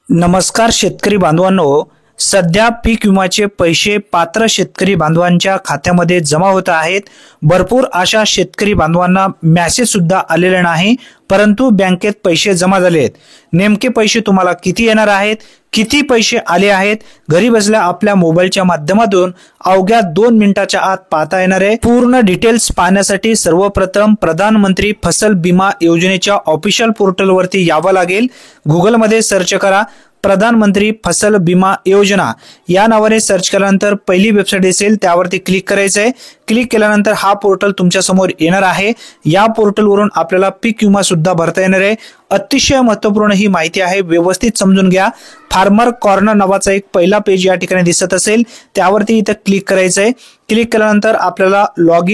नमस्कार शेतकरी बांधवांनो, सध्या पीक विम्याचे पैसे पात्र शेतकरी बांधवांच्या खात्यामध्ये जमा होत आहेत। भरपूर अशा शेतकरी बांधवांना मेसेज सुद्धा आलेला नाही, परंतु बँकेत पैसे जमा झाले आहेत। नेमके पैसे तुम्हाला किती येणार आहेत, किती पैसे आले आहेत, घरी बसल्या आपल्या मोबाईलच्या माध्यमातून अवघ्या 2 मिनिटाच्या आत पाहता येणार आहे। पूर्ण डिटेल्स पाहण्यासाठी सर्वप्रथम प्रधानमंत्री फसल बीमा योजनेच्या ऑफिशियल पोर्टलवरती यावं लागेल। गुगल मध्ये सर्च करा प्रधानमंत्री फसल बीमा योजना या नावाने सर्च केल्यानंतर पहिली वेबसाईट असेल त्यावरती क्लिक करायचं आहे। क्लिक केल्यानंतर हा पोर्टल तुमच्या समोर येणार आहे। या पोर्टलवरून आपल्याला पीक विमा सुद्धा भरता येणार आहे। अतिशय महत्त्वपूर्ण ही माहिती आहे, व्यवस्थित समजून घ्या। फार्मर कॉर्नर नावाचा एक पहिला पेज या ठिकाणी दिसत असेल त्यावरती इथे क्लिक करायचं आहे। क्लिक केल्यानंतर आपल्याला लॉग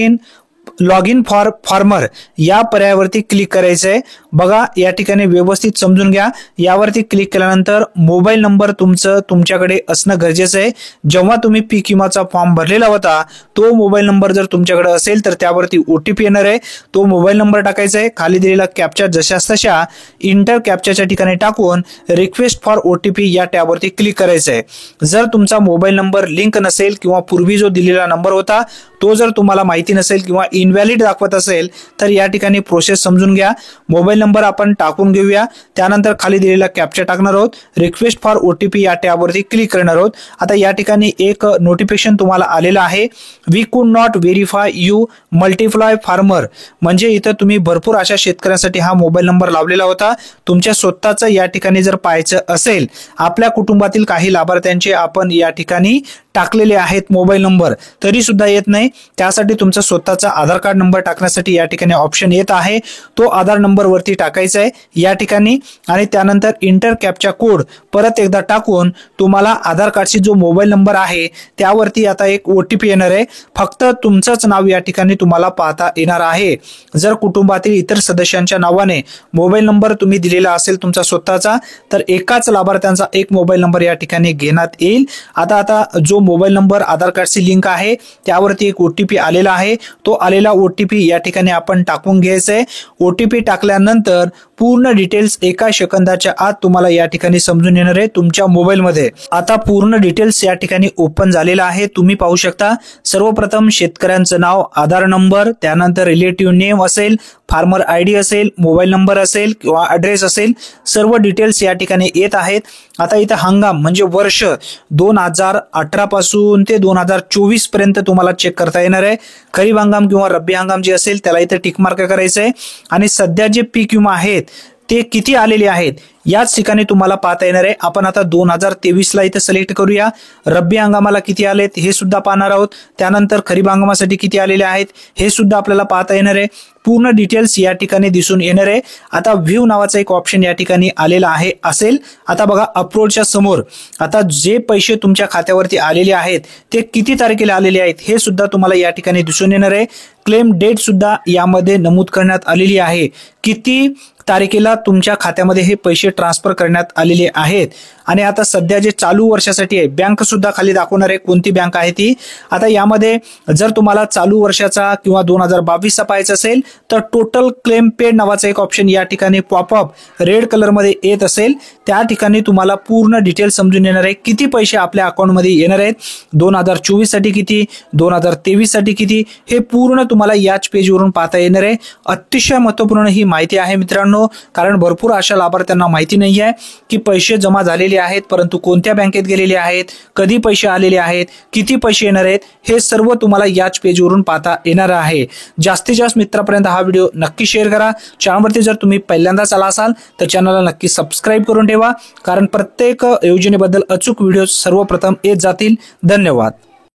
इन फॉर फार्मर या पर्यायावरती क्लिक करायचं आहे। बघा या ठिकाणी व्यवस्थित समजून घ्या। यावरती क्लिक केल्यानंतर मोबाईल नंबर तुमच्याकडे असणं गरजेचं आहे। जेव्हा तुम्ही पीक विमाचा फॉर्म भरलेला होता तो मोबाईल नंबर जर तुमच्याकडे असेल तर त्यावरती ओटीपी येणार आहे। तो मोबाईल नंबर टाकायचा आहे। खाली दिलेला कॅप्चा जशास तशा इंटर कॅप्चाच्या ठिकाणी टाकून रिक्वेस्ट फॉर ओटीपी या टॅबवरती क्लिक करायचं आहे। जर तुमचा मोबाईल नंबर लिंक नसेल किंवा पूर्वी जो दिलेला नंबर होता तो जर तुम्हाला माहिती नसेल किंवा इनव्हॅलिड दाखवत असेल तर या ठिकाणी प्रोसेस समजून घ्या। मोबाईल नंबर आपण टाकून घेऊया, त्यानंतर खाली दिलेला कॅप्चा टाकणार आहोत, रिक्वेस्ट फॉर ओटीपी या टॅबवरती क्लिक करणार आहोत। आता या ठिकाणी एक नोटिफिकेशन तुम्हाला आलेलं आहे, वी कुड not verify you multiply farmer, म्हणजे इथं तुम्ही भरपूर अशा शेतकऱ्यांसाठी हा मोबाईल नंबर लावलेला होता। तुमच्या स्वतःचा या ठिकाणी जर पाहायचं असेल, आपल्या कुटुंबातील काही लाभार्थ्यांचे आपण या ठिकाणी टाकलेले आहेत मोबाईल नंबर, तरी सुद्धा येत नाही। त्यासाठी तुमचा स्वतःचा आधार कार्ड नंबर टाकण्यासाठी या ठिकाणी ऑप्शन येत आहे, तो आधार नंबर वरती टाकायचा आहे या ठिकाणी आणि त्यानंतर इंटर कॅप्चा कोड परत एकदा टाकून तुम्हाला आधार कार्डची जो मोबाईल नंबर आहे त्यावरती आता एक ओटीपी येणार आहे। फक्त तुमचंच नाव या ठिकाणी तुम्हाला पाहता येणार आहे। जर कुटुंबातील इतर सदस्यांच्या नावाने मोबाईल नंबर तुम्ही दिलेला असेल तुमचा स्वतःचा, तर एकाच लाभार्थ्यांचा एक मोबाईल नंबर या ठिकाणी घेण्यात येईल। आता जो मोबाईल नंबर आधार कार्डची लिंक आहे त्यावरती एक ओटीपी आलेला आहे, तो आलेला ओटीपी या ठिकाणी आपण टाकून घ्यायचा आहे। ओटीपी टाकल्यानंतर पूर्ण डिटेल्स एका सेकंदाच्या आत तुम्हाला या ठिकाणी समजून येणार आहे तुमच्या मोबाईल मध्ये। आता पूर्ण डिटेल्स या ठिकाणी ओपन झालेला आहे, तुम्ही पाहू शकता। सर्वप्रथम शेतकऱ्यांचं नाव, आधार नंबर, त्यानंतर रिलेटिव्ह नेम असेल, फार्मर आयडी असेल, मोबाईल नंबर असेल किंवा ॲड्रेस असेल, सर्व डिटेल्स या ठिकाणी येत आहेत। आता इथं हंगाम म्हणजे वर्ष 2018 पासून ते 2024 पर्यंत तुम्हाला चेक करता येणार आहे। खरीप हंगाम किंवा रब्बी हंगाम जे असेल त्याला इथे टिक मार्क करायचं आहे आणि सध्या जे पीक विमा आहेत ते किती आलेले आहेत याच ठिकाणी तुम्हाला पाहता येणार आहे। आपण आता 2023 ला इथे सिलेक्ट करूया। रब्बी हंगामाला किती आलेत हे सुद्धा पाहणार आहोत, त्यानंतर खरीप हंगामासाठी किती आलेले आहेत हे सुद्धा आपल्याला पाहता येणार आहे। पूर्ण डिटेल्स या ठिकाणी दिसून येणार आहे। आता व्ह्यू नावाचा एक ऑप्शन या ठिकाणी आलेला आहे असेल। आता बघा अपलोडच्या समोर आता जे पैसे तुमच्या खात्यावरती आलेले आहेत ते किती तारखेला आलेले आहेत हे सुद्धा तुम्हाला या ठिकाणी दिसून येणार आहे। क्लेम डेट सुद्धा यामध्ये नमूद करण्यात आलेली आहे, किती तारखेला तुमच्या खात्यामध्ये हे पैसे ट्रान्सफर करण्यात आलेले आहेत। आणि आता सध्या जे चालू वर्षासाठी आहे बँक सुद्धा खाली दाखवणार आहे कोणती बँक आहे ती। आता यामध्ये जर तुम्हाला चालू वर्षाचा किंवा 2022 चा पाहायचा असेल तर टोटल क्लेम पेड नावाचा एक ऑप्शन या ठिकाणी पॉपअप रेड कलर मध्ये येत असेल, त्या ठिकाणी तुम्हाला पूर्ण डिटेल समजून येणार आहे किती पैसे आपल्या अकाउंट मध्ये येणार आहेत, 2024 साठी किती, 2023 साठी किती, हे पूर्ण तुम्हाला याच पेजवरून पाहता येणार आहे। अतिशय महत्त्वपूर्ण ही माहिती आहे मित्रांनो, कारण भरपूर अशा लाभार्थ्यांना माहिती नाही आहे की पैसे जमा झालेले आहेत परंतु कोणत्या बँकेत गेलेले आहेत, कधी पैसे आलेले आहेत, किती पैसे येणार आहेत, हे सर्व तुम्हाला याच पेजवरून पाहता येणार आहे। जास्तीत जास्त मित्रांपर्यंत हा व्हिडिओ नक्की शेअर करा। चॅनलवरती जर तुम्ही पहिल्यांदाच आला असाल तर चॅनलला नक्की सबस्क्राइब करून ठेवा, कारण प्रत्येक योजनेबद्दल अचूक व्हिडिओ सर्वप्रथम येत जातील। धन्यवाद।